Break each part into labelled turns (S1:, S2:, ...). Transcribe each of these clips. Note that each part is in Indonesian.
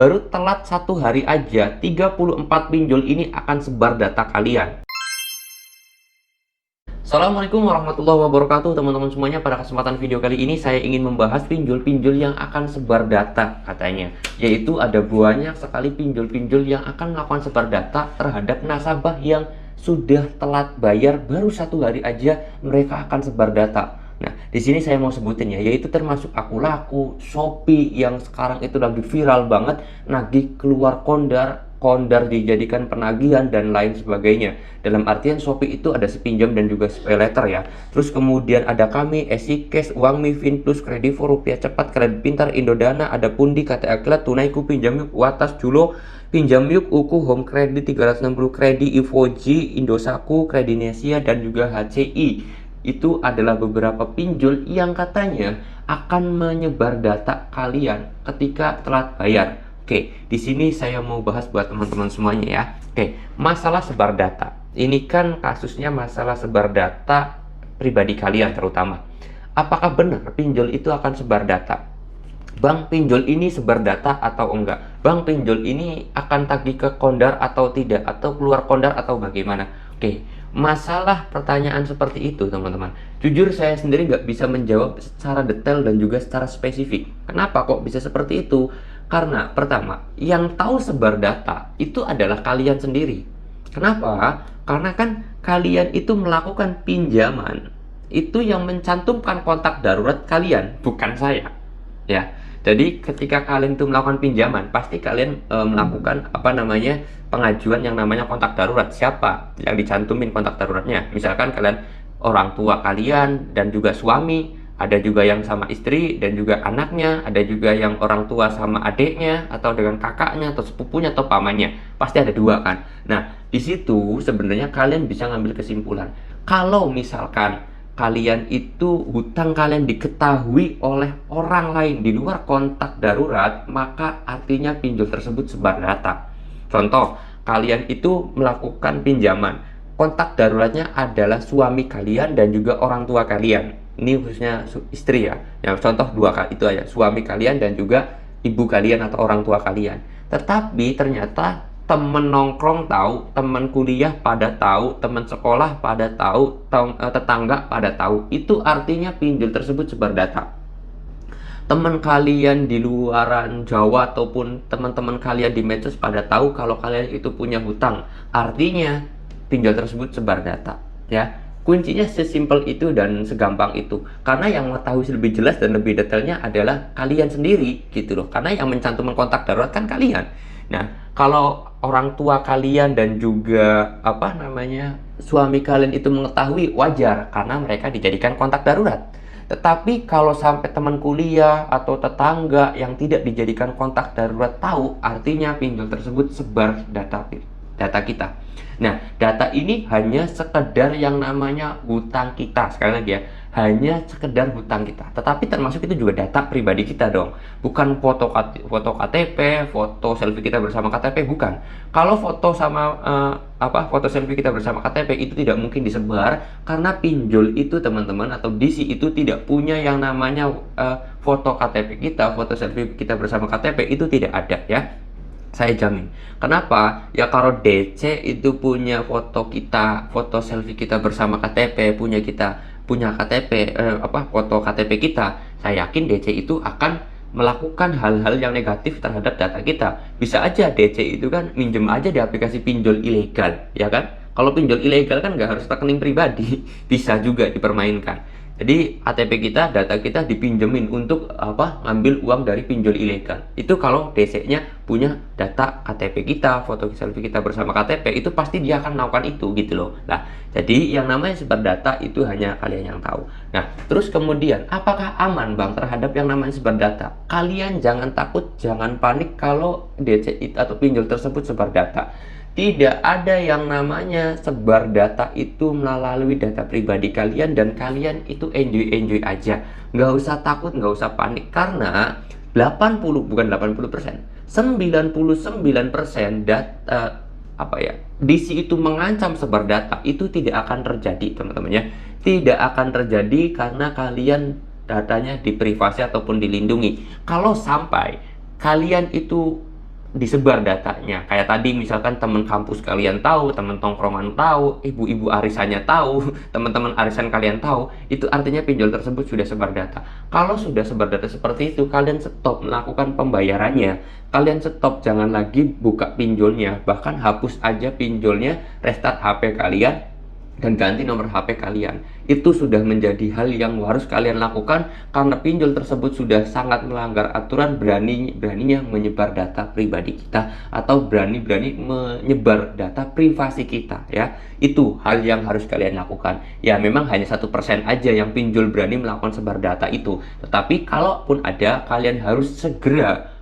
S1: Baru telat 1 hari aja, 34 pinjol ini akan sebar data kalian. Assalamualaikum warahmatullahi wabarakatuh teman-teman semuanya. Pada kesempatan video kali ini saya ingin membahas pinjol-pinjol yang akan sebar data katanya. Yaitu ada banyak sekali pinjol-pinjol yang akan melakukan sebar data terhadap nasabah yang sudah telat bayar baru 1 hari aja mereka akan sebar data. Nah, di sini saya mau sebutin ya, yaitu termasuk Akulaku, Shopee yang sekarang itu lagi viral banget, nagih keluar kondar dijadikan penagihan dan lain sebagainya. Dalam artian Shopee itu ada sepinjam dan juga SPayLater ya. Terus kemudian ada kami, EasyCash, Uangmi, Finplus, Kredivo, Rupiah Cepat, Kredit Pintar, Indodana, ada Pundi, KTA Kilat, Tunaiku, Pinjam Yuk, Watas, Julo, Pinjam Yuk, Uku, Home Credit 360, Kredi, Ivoji, Indosaku, Kredinesia, dan juga HCI. Itu adalah beberapa pinjol yang katanya akan menyebar data kalian ketika telat bayar. Oke, di sini saya mau bahas buat teman-teman semuanya ya. Oke, masalah sebar data. Ini kan kasusnya masalah sebar data pribadi kalian terutama. Apakah benar pinjol itu akan sebar data? Bang, pinjol ini sebar data atau enggak? Bang, pinjol ini akan tagih ke kondar atau tidak? Atau keluar kondar atau bagaimana? Oke, masalah pertanyaan seperti itu teman-teman, jujur saya sendiri nggak bisa menjawab secara detail dan juga secara spesifik. Kenapa kok bisa seperti itu? Karena pertama, yang tahu sebar data itu adalah kalian sendiri. Kenapa? Karena kan kalian itu melakukan pinjaman, itu yang mencantumkan kontak darurat kalian, bukan saya ya. Jadi ketika kalian itu melakukan pinjaman, pasti kalian melakukan pengajuan yang namanya kontak darurat. Siapa yang dicantumin kontak daruratnya? Misalkan kalian orang tua kalian dan juga suami, ada juga yang sama istri dan juga anaknya, ada juga yang orang tua sama adiknya atau dengan kakaknya atau sepupunya atau pamannya. Pasti ada dua kan. Nah, di situ sebenarnya kalian bisa ngambil kesimpulan. Kalau misalkan kalian itu hutang kalian diketahui oleh orang lain di luar kontak darurat, maka artinya pinjol tersebut sebar data. Contoh, kalian itu melakukan pinjaman, kontak daruratnya adalah suami kalian dan juga orang tua kalian. Ini khususnya istri ya. Contoh dua kali itu aja, suami kalian dan juga ibu kalian atau orang tua kalian. Tetapi ternyata temen nongkrong tahu, teman kuliah pada tahu, teman sekolah pada tahu, tetangga pada tahu. Itu artinya pinjol tersebut sebar data. Teman kalian di luaran Jawa ataupun teman-teman kalian di medsos pada tahu kalau kalian itu punya hutang. Artinya pinjol tersebut sebar data, ya. Kuncinya sesimpel itu dan segampang itu. Karena yang mengetahui lebih jelas dan lebih detailnya adalah kalian sendiri gitu loh. Karena yang mencantumkan kontak darurat kan kalian. Nah, kalau orang tua kalian dan juga suami kalian itu mengetahui, wajar karena mereka dijadikan kontak darurat. Tetapi kalau sampai teman kuliah atau tetangga yang tidak dijadikan kontak darurat tahu, artinya pinjol tersebut sebar data kita. Nah, data ini hanya sekedar yang namanya hutang kita. Sekali lagi ya, hanya sekedar hutang kita. Tetapi termasuk itu juga data pribadi kita dong. Bukan foto KTP, foto selfie kita bersama KTP, bukan. Kalau foto sama foto selfie kita bersama KTP itu tidak mungkin disebar karena pinjol itu teman-teman atau DC itu tidak punya yang namanya foto KTP kita, foto selfie kita bersama KTP itu tidak ada ya. Saya jamin. Kenapa? Ya kalau DC itu punya foto kita, foto selfie kita bersama KTP, punya KTP, foto KTP kita, saya yakin DC itu akan melakukan hal-hal yang negatif terhadap data kita. Bisa aja DC itu kan minjem aja di aplikasi pinjol ilegal, ya kan? Kalau pinjol ilegal kan nggak harus rekening pribadi, bisa juga dipermainkan. Jadi KTP kita, data kita dipinjemin untuk ngambil uang dari pinjol ilegal. Itu kalau DC-nya punya data KTP kita, foto selfie kita bersama KTP, itu pasti dia akan melakukan itu gitu loh. Nah, jadi yang namanya sebar data itu hanya kalian yang tahu. Nah, terus kemudian apakah aman Bang terhadap yang namanya sebar data? Kalian jangan takut, jangan panik kalau DC atau pinjol tersebut sebar data. Tidak ada yang namanya sebar data itu melalui data pribadi kalian dan kalian itu enjoy aja. Nggak usah takut, nggak usah panik karena 99% DC itu mengancam sebar data itu tidak akan terjadi teman-teman ya. Tidak akan terjadi karena kalian datanya diprivasi ataupun dilindungi. Kalau sampai kalian itu disebar datanya. Kayak tadi misalkan teman kampus kalian tahu, teman tongkrongan tahu, ibu-ibu arisannya tahu, teman-teman arisan kalian tahu, itu artinya pinjol tersebut sudah sebar data. Kalau sudah sebar data seperti itu, kalian stop melakukan pembayarannya. Kalian stop, jangan lagi buka pinjolnya, bahkan hapus aja pinjolnya, restart HP kalian dan ganti nomor HP kalian. Itu sudah menjadi hal yang harus kalian lakukan karena pinjol tersebut sudah sangat melanggar aturan, beraninya menyebar data pribadi kita atau berani-berani menyebar data privasi kita ya. Itu hal yang harus kalian lakukan. Ya memang hanya 1% aja yang pinjol berani melakukan sebar data itu. Tetapi kalaupun ada, kalian harus segera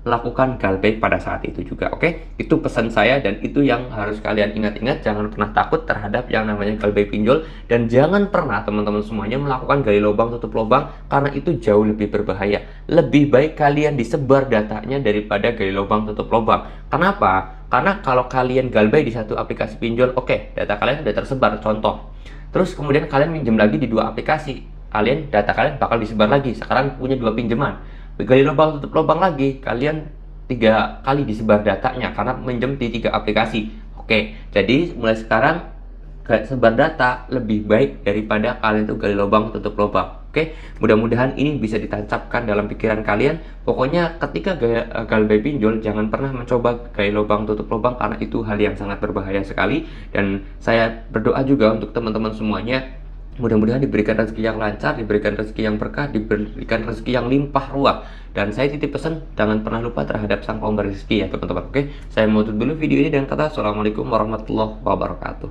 S1: lakukan galbay pada saat itu juga. Oke, itu pesan saya dan itu yang harus kalian ingat-ingat. Jangan pernah takut terhadap yang namanya galbay pinjol, dan jangan pernah teman-teman semuanya melakukan gali lubang tutup lubang, karena itu jauh lebih berbahaya. Lebih baik kalian disebar datanya daripada gali lubang tutup lubang. Kenapa? Karena kalau kalian galbay di satu aplikasi pinjol, oke, data kalian sudah tersebar, contoh. Terus kemudian kalian minjem lagi di dua aplikasi, data kalian bakal disebar lagi. Sekarang punya dua pinjaman, gali lubang tutup lubang lagi, kalian 3 kali disebar datanya karena minjem di 3 aplikasi. Oke, jadi mulai sekarang sebar data lebih baik daripada kalian tuh gali lubang tutup lubang. Oke, mudah-mudahan ini bisa ditancapkan dalam pikiran kalian. Pokoknya ketika galbay pinjol, jangan pernah mencoba gali lubang tutup lubang karena itu hal yang sangat berbahaya sekali. Dan saya berdoa juga untuk teman-teman semuanya, mudah-mudahan diberikan rezeki yang lancar, diberikan rezeki yang berkah, diberikan rezeki yang limpah ruah. Dan saya titip pesan, jangan pernah lupa terhadap sang pemberi rezeki ya teman-teman. Oke, saya mau tutup dulu video ini dengan kata assalamualaikum warahmatullahi wabarakatuh.